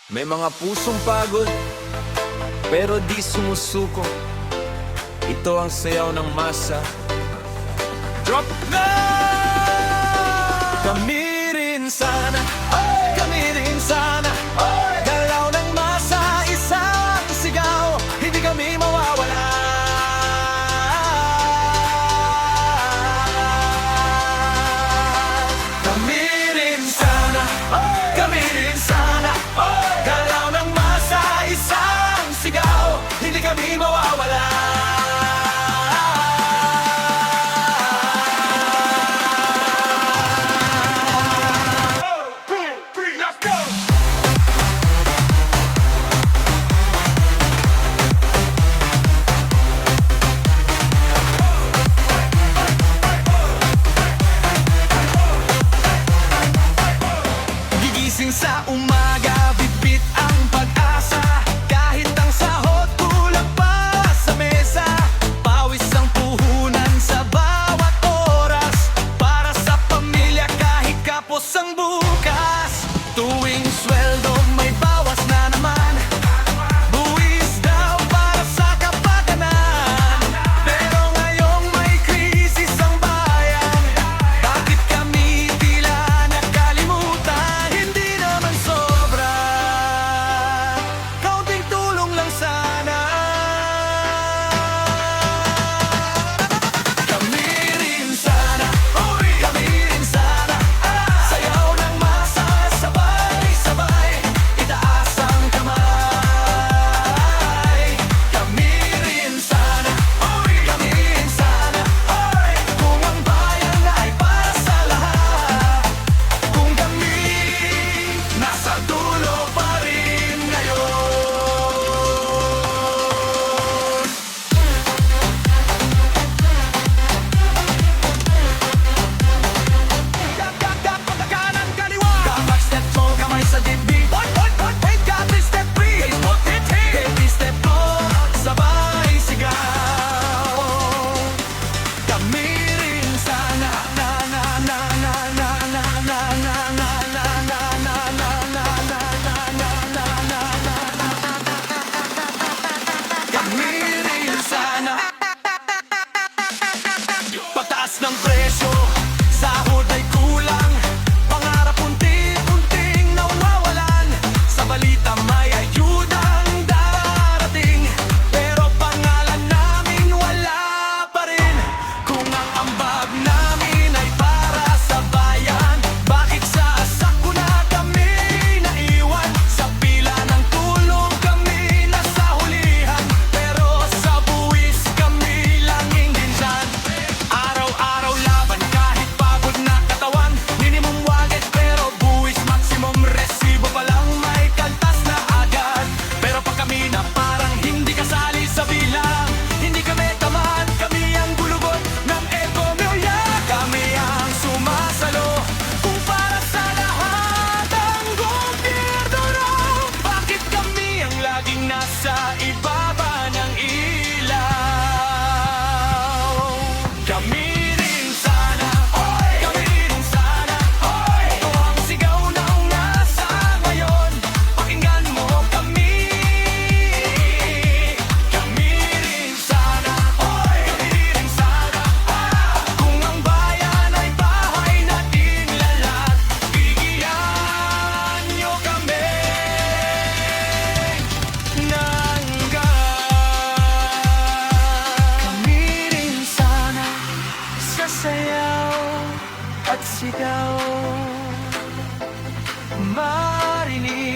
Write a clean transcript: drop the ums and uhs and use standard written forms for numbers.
May mga pusong pagod, pero di sumusuko. Ito ang sayaw ng masa. Drop na! Kami rin sana, kami rin sana. Galaw ng masa, isang sigaw. Hindi kami mawawala. Kami rin sana, kami rin sana. Galaw ng masa, isang sigaw. Hindi kami mawawala. Gigising sa umaga, bibit ang pag-asa. Kahit ang sahod kulang pa sa mesa, pawis ang puhunan sa bawat oras. Para sa pamilya kahit kapos ang bukas. Tuwing sweldo may bawas na naman. Buwis daw para sa kapakanan. Pero ngayong may krisis ang bayan, bakit kami tila nakalimutan? Hindi naman sobra, kaunting tulong lang sana. Kami rin sana, kami rin sana. Sayaw ng masa, sabay-sabay, itaas ang kamay. Kami rin sana, kami rin sana. Kung ang bayan ay para sa lahat, kung kami nasa dulo pa rin ngayon. Kanan kaliwa, kapag-step mo, kamay sa dibdib. Kapit step 3, baby step 4, sabay sigaw. Kami rin sana, na na na na na na na na na na na na na na na na na na na. Kami rin sana. Pagtaas ng presyo, sahod ay kulang. Pangarap unti-unting nawawalan. Sa balita may ayudang darating, pero pangalan namin wala pa rin. Kung ang ambag namin ay para sa bayan, bakit sa sakuna kami naiwan? Sa pila ng tulong kami nasa hulihan, pero sa buwis kami laging ginsan. Araw-araw laban kahit pagod na katawan. Minimum wage pero buwis maximum resibo pa lang may kaltas na agad. Pero pag kami na parang hindi kasali sa bilang, hindi kami tamad, kami ang gulugot ng ekonomiya. Kami ang sumasalo kung para sa lahat ang gobyerno raw. Bakit kami ang laging nasa ibaba ng ilaw? Kami rin sana, kami rin sana. Ito ang sigaw ng nasa ngayon. Pakinggan mo kami. Kami rin sana, kami rin sana. Kung ang bayan ay bahay nating lahat, bigyan nyo kami ng gas. Kami rin sana, sasayaw at sigaw. Marinig,